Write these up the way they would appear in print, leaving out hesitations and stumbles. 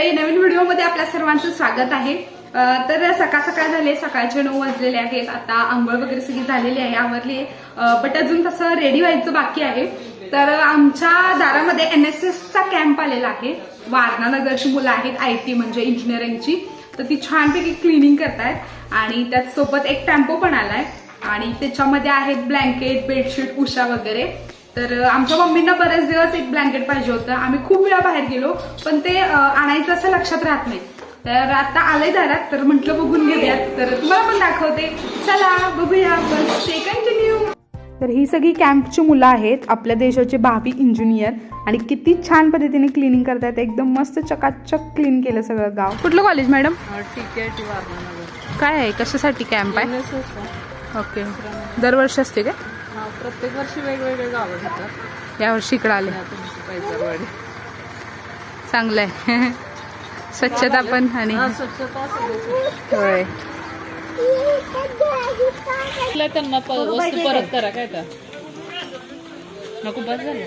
मंडळी, नवीन व्हिडिओमध्ये आपल्या सर्वांचं स्वागत आहे। तर सकाळ सकाळ झाले, सकाळचे 9 वाजलेले आहेत। आता आंघोळ वगैरे सगळी झालेली आहे, आवरली, बट अजून तसं रेडी व्हायचं बाकी आहे। तर आमच्या दारामध्ये एनएसएसचा कॅम्प आलेला आहे। वारणा नगरची मुलं आहेत, आयटी म्हणजे इंजिनिअरिंगची, तर ती छानपैकी क्लिनिंग करतायत आणि त्यात सोबत एक टेम्पो पण आलाय आणि त्याच्यामध्ये आहेत ब्लँकेट, बेडशीट, उषा वगैरे। तर आमच्या मम्मींना बरेच दिवस एक ब्लँकेट पाहिजे होतं। आम्ही खूप वेळा बाहेर गेलो पण ते आणायचं असं लक्षात राहत नाही। तर आता आलंय दारात, तर म्हटलं बघून घेऊयात, तर तुम्हाला पण दाखवते, चला बघूया। Stay continue. तर ही सगळी कॅम्पची मुलं आहेत, आपल्या देशाचे भावी इंजिनियर, आणि किती छान पद्धतीने क्लिनिंग करतात। एकदम मस्त चकाचक क्लीन केलं सगळं गाव। कुठलं कॉलेज मॅडम? TKT वारणा। काय आहे, कशासाठी कॅम्प आहे? ओके, दरवर्षी असते का? प्रत्येक वर्षी वेगवेगळे गाव घेतात। यावर्षी इकडे आले, चांगलंय। स्वच्छता पण आणि होय, त्यांना वस्तू परत करा काय तर नको, बस झालं।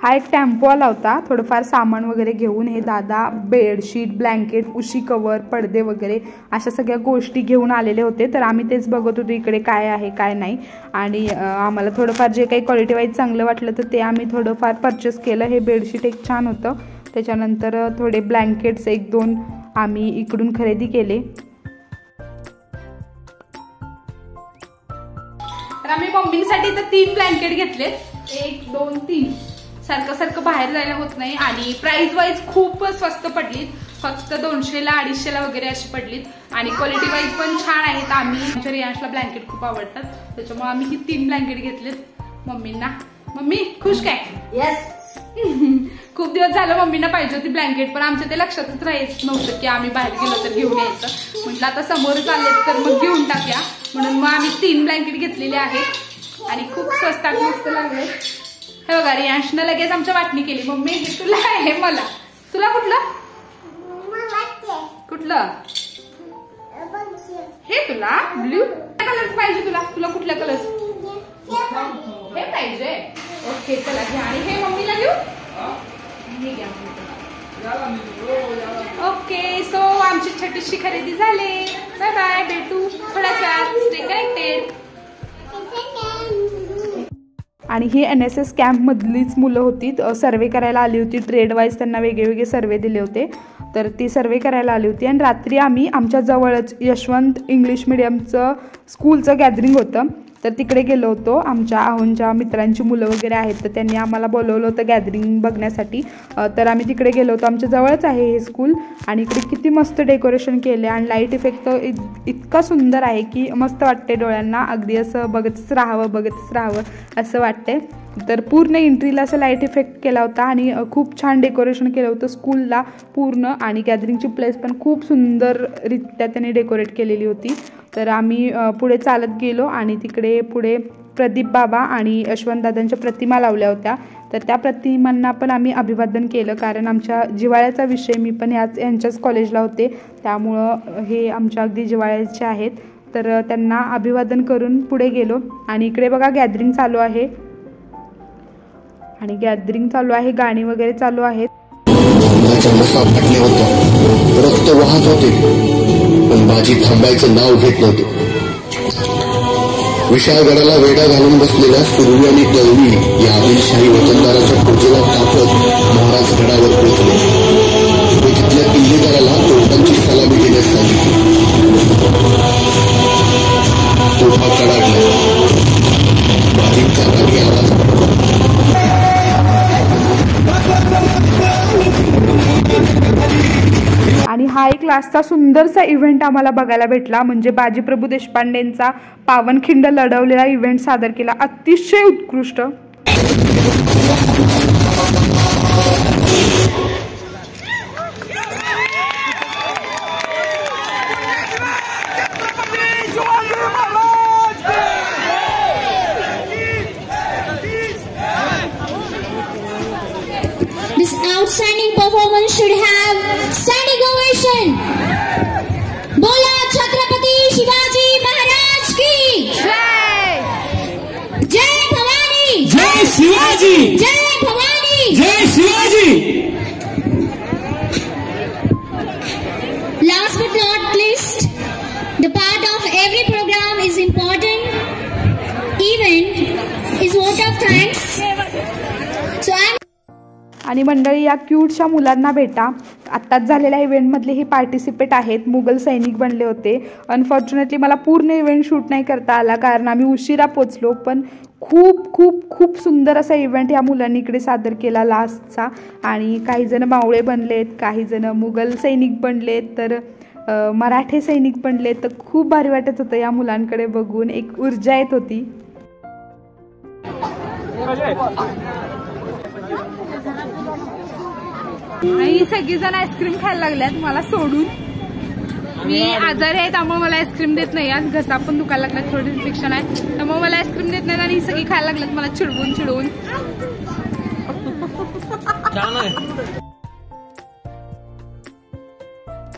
हा एक टेम्पो आला होता थोडंफार सामान वगैरे घेऊन। हे दादा बेडशीट, ब्लँकेट, उशी कवर, पडदे वगैरे अशा सगळ्या गोष्टी घेऊन आलेले होते। तर आम्ही तेच बघत होतो इकडे काय आहे काय नाही, आणि आम्हाला थोडंफार जे काही क्वालिटी वाईज चांगलं वाटलं तर ते आम्ही थोडंफार परचेस केलं। हे बेडशीट एक छान होतं, त्याच्यानंतर थोडे ब्लँकेट्स 1-2 आम्ही इकडून खरेदी केले। तर आम्ही मम्मीसाठी तर 3 ब्लँकेट घेतले, 1, 2, 3। सारखं सारखं बाहेर जायला होत नाही, आणि प्राइस वाईज खूप स्वस्त पडलीत, फक्त 200ला 250ला वगैरे अशी पडलीत, आणि क्वालिटी वाईज पण छान आहेत। आम्ही रियांशला ब्लँकेट खूप आवडतात, त्याच्यामुळे आम्ही ही 3 ब्लँकेट घेतलेत मम्मींना। मम्मी खुश काय? येस। खूप दिवस झालं मम्मींना पाहिजे होती ब्लँकेट, पण आमच्या ते लक्षातच राहायचं नव्हतं की आम्ही बाहेर गेलो तर घेऊन यायचं। म्हटलं आता समोर चालले तर मग घेऊन टाकूया, म्हणून मग आम्ही 3 ब्लँकेट घेतलेले आहेत, आणि खूप स्वस्तात मस्त लागले। हे बघा, रियांशनं लगेच आमच्या वाटणी केली, मम्मी हे तुला आहे, मला तुला कुठलं कुठलं हे तुला ब्ल्यू कलर पाहिजे, तुला तुला कुठल्या कलर हे पाहिजे? ओके चला घ्या, आणि हे मम्मीला घेऊ, हे घ्या। ओके, सो आमची छोटीशी खरेदी झाली। बाय बाय, भेटू थोड्याच वेळात, स्टे कनेक्टेड। आणि ही NSS कॅम्प मधलीच मुलं होती, सर्वे करायला आली होती। ट्रेड वाईज त्यांना वेगवेगळे सर्वे दिले होते, तर ती सर्वे करायला आली होती। आणि रात्री आम्ही आमच्या जवळच यशवंत इंग्लिश मिडियमचं स्कूलचं गॅदरिंग होतं, तर तिकडे गेलो होतो। आमच्या आहोंच्या मित्रांची मुलं वगैरे आहेत, तर त्यांनी आम्हाला बोलवलं होतं गॅदरिंग बघण्यासाठी, तर आम्ही तिकडे गेलो होतो। आमच्या जवळच आहे हे स्कूल, आणि इकडे किती मस्त डेकोरेशन केले, आणि लाईट इफेक्ट इतका सुंदर आहे की मस्त वाटते डोळ्यांना, अगदी असं बघतच राहावं असं वाटते। तर पूर्ण एंट्रीला असं लाईट इफेक्ट केला होता, आणि खूप छान डेकोरेशन केलं होतं स्कूलला पूर्ण, आणि गॅदरिंगची प्लेस पण खूप सुंदररित्या त्यांनी डेकोरेट केलेली होती। तर आम्ही पुढे चालत गेलो, आणि तिकडे पुढे प्रदीप बाबा आणि यशवंत दादांच्या प्रतिमा लावल्या होत्या, तर त्या प्रतिमांना पण आम्ही अभिवादन केलं, कारण आमच्या जिव्हाळ्याचा विषय, मी पण यांच्याच कॉलेजला होते, त्यामुळं हे आमच्या अगदी जिव्हाळ्याचे आहेत। तर त्यांना अभिवादन करून पुढे गेलो, आणि इकडे बघा गॅदरिंग चालू आहे, गाणी वगैरे चालू आहेत। रक्त वाहत होते, पण बाजी थांबायचं नाव घेत नव्हते। विशाळगडाला वेढा घालून बसलेल्या सुरवी आणि दळवी या आदिलशाही वतनदाराच्या पूजेला तापत महाराज गडावर पोहोचले। तिथल्या किल्लेदाराला तोफांची सलामी देण्यास सांगितली। तोफा कडाडल्या, बाजींचा रागी आवाज, आणि हा एक लास्टचा सुंदरसा इव्हेंट आम्हाला बघायला भेटला, म्हणजे बाजीप्रभू देशपांडेंचा पावनखिंड लढवलेला इव्हेंट सादर केला, अतिशय उत्कृष्ट। This outstanding performance should have standing ovation. बोला छत्रपति शिवाजी महाराज की जय। जय भवानी, जय शिवाजी, जय भवानी, जय शिवाजी। आणि मंडळी, या क्यूटशा मुलांना भेटा. आत्ताच झालेल्या इव्हेंटमधले हे पार्टिसिपेट आहेत, मुघल सैनिक बनले होते. अनफॉर्च्युनेटली मला पूर्ण इव्हेंट शूट नाही करता आला कारण आम्ही उशिरा पोचलो, पण खूप खूप खूप सुंदर असा इव्हेंट या मुलांनी इकडे सादर केला लास्टचा. आणि काही जण मावळे बनलेत, काही जण मुघल सैनिक बनलेत, तर मराठे सैनिक बनलेत. तर खूप भारी वाटत होतं या मुलांकडे बघून, एक ऊर्जा येत होती. आणि सगळीजण आईस्क्रीम खायला लागल्यात मला सोडून. मी आजारी आहे त्यामुळे मला आईस्क्रीम देत नाही, आज घसा पण दुखायला लागला, थोडी इन्फेक्शन आहे त्यामुळे मला आईस्क्रीम देत नाहीत आणि सगळी खायला लागल्यात मला चिडवून चिडवून.